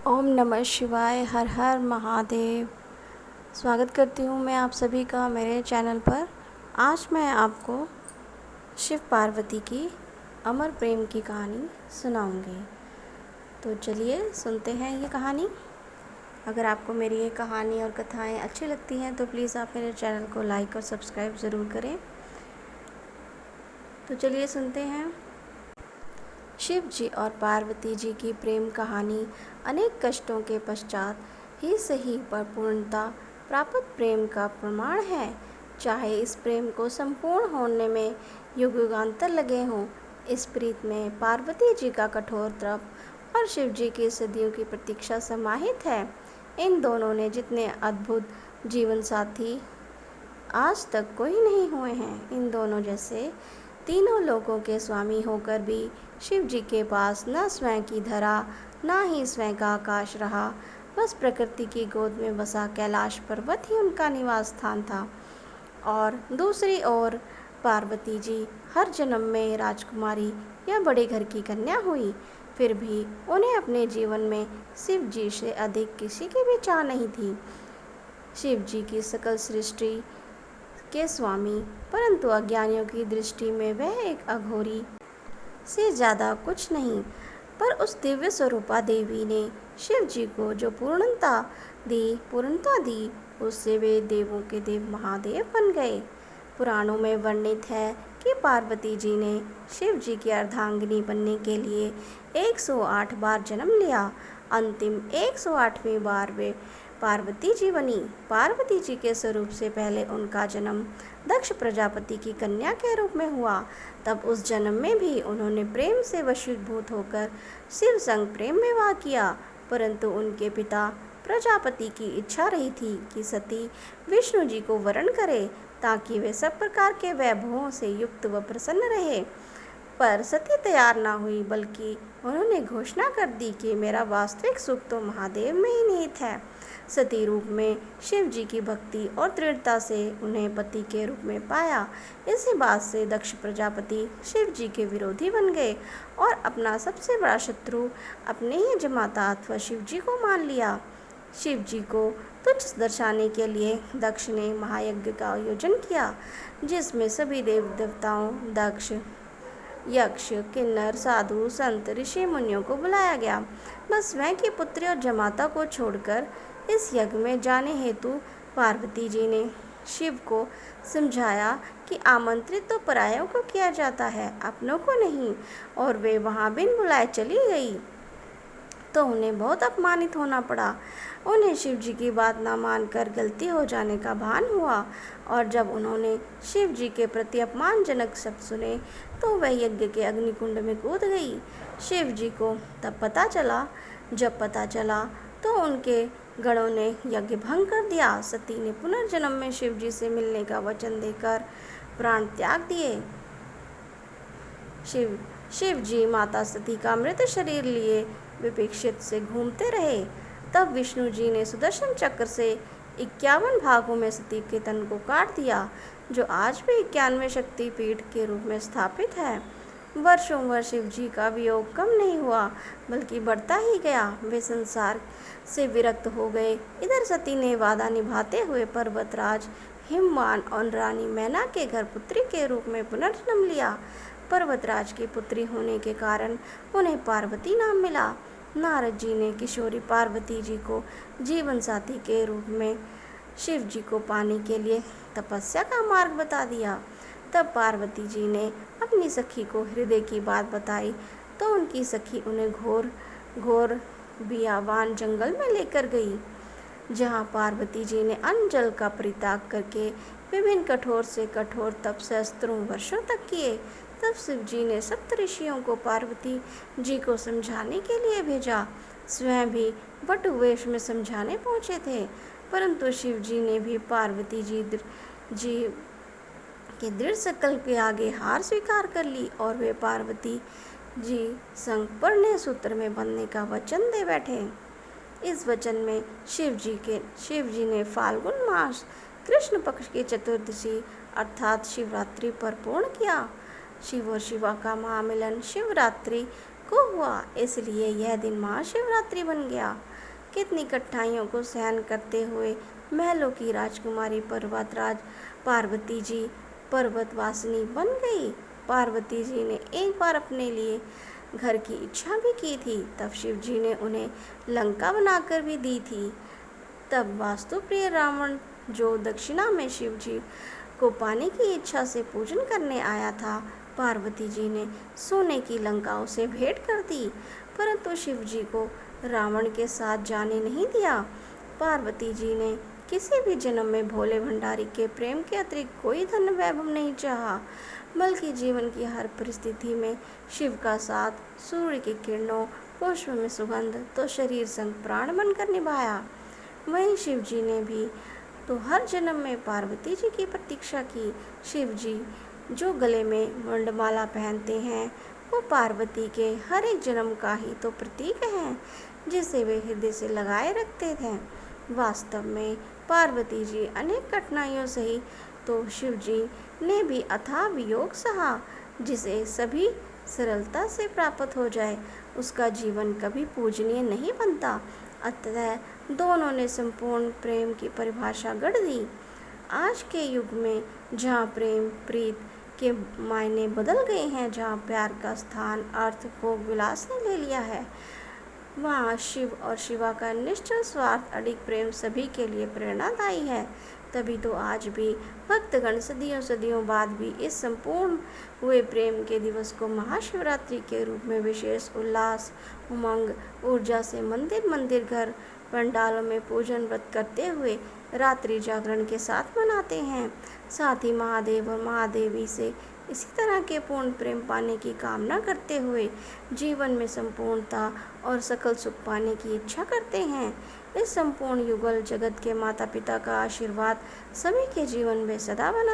ओम नमः शिवाय। हर हर महादेव। स्वागत करती हूँ मैं आप सभी का मेरे चैनल पर। आज मैं आपको शिव पार्वती की अमर प्रेम की कहानी सुनाऊंगी। तो चलिए सुनते हैं ये कहानी। अगर आपको मेरी ये कहानी और कथाएं अच्छी लगती हैं तो प्लीज़ आप मेरे चैनल को लाइक और सब्सक्राइब ज़रूर करें। तो चलिए सुनते हैं। शिव जी और पार्वती जी की प्रेम कहानी अनेक कष्टों के पश्चात ही सही पर पूर्णता प्राप्त प्रेम का प्रमाण है। चाहे इस प्रेम को संपूर्ण होने में युग युगांतर लगे हों, इस प्रीत में पार्वती जी का कठोर तप और शिव जी की सदियों की प्रतीक्षा समाहित है। इन दोनों ने जितने अद्भुत जीवन साथी आज तक कोई नहीं हुए हैं। इन दोनों जैसे तीनों लोकों के स्वामी होकर भी शिव जी के पास न स्वयं की धरा न ही स्वयं का आकाश रहा। बस प्रकृति की गोद में बसा कैलाश पर्वत ही उनका निवास स्थान था। और दूसरी ओर पार्वती जी हर जन्म में राजकुमारी या बड़े घर की कन्या हुई, फिर भी उन्हें अपने जीवन में शिव जी से अधिक किसी की भी चाह नहीं थी। शिव जी की सकल सृष्टि के स्वामी, परंतु अज्ञानियों की दृष्टि में वह एक अघोरी से ज़्यादा कुछ नहीं। पर उस दिव्य स्वरूपा देवी ने शिव जी को जो पूर्णता दी, उससे वे देवों के देव महादेव बन गए। पुराणों में वर्णित है कि पार्वती जी ने शिव जी की अर्धांगिनी बनने के लिए 108 बार जन्म लिया। अंतिम 108वीं बार वे पार्वती जी बनी। पार्वती जी के स्वरूप से पहले उनका जन्म दक्ष प्रजापति की कन्या के रूप में हुआ। तब उस जन्म में भी उन्होंने प्रेम से वशीभूत होकर शिव संग प्रेम विवाह किया, परंतु उनके पिता प्रजापति की इच्छा रही थी कि सती विष्णु जी को वरण करे ताकि वे सब प्रकार के वैभवों से युक्त व प्रसन्न रहे। पर सती तैयार ना हुई, बल्कि उन्होंने घोषणा कर दी कि मेरा वास्तविक सुख तो महादेव में ही निहित है। सती रूप में शिव जी की भक्ति और दृढ़ता से उन्हें पति के रूप में पाया। इसी बात से दक्ष प्रजापति शिव जी के विरोधी बन गए और अपना सबसे बड़ा शत्रु अपने ही जमाता अथवा शिव जी को मान लिया। शिव जी को तुच्छ दर्शाने के लिए दक्ष ने महायज्ञ का आयोजन किया, जिसमें सभी देव देवताओं, दक्ष, यक्ष, किन्नर, साधु, संत, ऋषि मुनियों को बुलाया गया। बस स्वयं की पुत्री और जमाता को छोड़कर इस यज्ञ में जाने हेतु पार्वती जी ने शिव को समझाया कि आमंत्रित तो परायों को किया जाता है, अपनों को नहीं। और वे वहाँ बिन बुलाए चली गई तो उन्हें बहुत अपमानित होना पड़ा। उन्हें शिव जी की बात ना मानकर गलती हो जाने का भान हुआ, और जब उन्होंने शिव जी के प्रति अपमानजनक शब्द सुने तो वह यज्ञ के अग्निकुंड में कूद गई। शिव जी को जब पता चला तो उनके गणों ने यज्ञ भंग कर दिया। सती ने पुनर्जन्म में शिव जी से मिलने का वचन देकर प्राण त्याग दिए। शिव जी माता सती का मृत शरीर लिए विपक्षित से घूमते रहे। तब विष्णु जी ने सुदर्शन चक्र से 51 भागों में सती के तन को काट दिया, जो आज भी 91 शक्ति पीठ के रूप में स्थापित है। वर्षों वर्ष शिव जी का वियोग कम नहीं हुआ, बल्कि बढ़ता ही गया। वे संसार से विरक्त हो गए। इधर सती ने वादा निभाते हुए पर्वतराज हिमवान और रानी मैना के घर पुत्री के रूप में पुनर्जन्म लिया। पर्वतराज की पुत्री होने के कारण उन्हें पार्वती नाम मिला। नारद जी ने किशोरी पार्वती जी को जीवन साथी के रूप में शिव जी को पाने के लिए तपस्या का मार्ग बता दिया। तब पार्वती जी ने अपनी सखी को हृदय की बात बताई तो उनकी सखी उन्हें घोर बियावान जंगल में लेकर गई, जहाँ पार्वती जी ने अन्न जल का परित्याग करके विभिन्न कठोर से कठोर तप सहस्त्रों वर्षों तक किए। तब शिव जी ने सप्त ऋषियों को पार्वती जी को समझाने के लिए भेजा। स्वयं भी वट वेश में समझाने पहुँचे थे, परंतु शिव जी ने भी पार्वती जी के दृढ़ संकल्प के आगे हार स्वीकार कर ली और वे पार्वती जी संग परने सूत्र में बंधने का वचन दे बैठे। इस वचन में शिव जी ने फाल्गुन मास कृष्ण पक्ष की चतुर्दशी अर्थात शिवरात्रि पर पूर्ण किया। शिव और शिवा का महामिलन शिवरात्रि को हुआ, इसलिए यह दिन महाशिवरात्रि बन गया। कितनी कठिनाइयों को सहन करते हुए महलों की राजकुमारी पर्वतराज पार्वती जी पर्वतवासिनी बन गई। पार्वती जी ने एक बार अपने लिए घर की इच्छा भी की थी, तब शिव जी ने उन्हें लंका बनाकर भी दी थी। तब वास्तुप्रिय रावण, जो दक्षिणा में शिव जी को पाने की इच्छा से पूजन करने आया था, पार्वती जी ने सोने की लंका उसे भेंट कर दी, परंतु शिव जी को रावण के साथ जाने नहीं दिया। पार्वती जी ने किसी भी जन्म में भोले भंडारी के प्रेम के अतिरिक्त कोई धन वैभव नहीं चाहा, बल्कि जीवन की हर परिस्थिति में शिव का साथ, सूर्य की किरणों, पुष्प में सुगंध तो शरीर संग प्राण बनकर निभाया। वहीं शिव जी ने भी तो हर जन्म में पार्वती जी की प्रतीक्षा की। शिव जी जो गले में मुंडमाला पहनते हैं, वो पार्वती के हर एक जन्म का ही तो प्रतीक है, जिसे वे हृदय से लगाए रखते थे। वास्तव में पार्वती जी अनेक कठिनाइयों सही, तो शिव जी ने भी अथाह वियोग सहा। जिसे सभी सरलता से प्राप्त हो जाए, उसका जीवन कभी पूजनीय नहीं बनता। अतः दोनों ने संपूर्ण प्रेम की परिभाषा गढ़ दी। आज के युग में जहाँ प्रेम प्रीत के मायने बदल गए हैं, जहाँ प्यार का स्थान अर्थ भोग विलास ने ले लिया है, वहाँ शिव और शिवा का निश्चल स्वार्थ अडिग प्रेम सभी के लिए प्रेरणादायी है। तभी तो आज भी भक्तगण सदियों सदियों बाद भी इस संपूर्ण हुए प्रेम के दिवस को महाशिवरात्रि के रूप में विशेष उल्लास, उमंग, ऊर्जा से मंदिर मंदिर, घर पंडालों में पूजन व्रत करते हुए रात्रि जागरण के साथ मनाते हैं। साथ ही महादेव और महादेवी से इसी तरह के पूर्ण प्रेम पाने की कामना करते हुए जीवन में संपूर्णता और सकल सुख पाने की इच्छा करते हैं। इस संपूर्ण युगल जगत के माता पिता का आशीर्वाद सभी के जीवन में सदा बना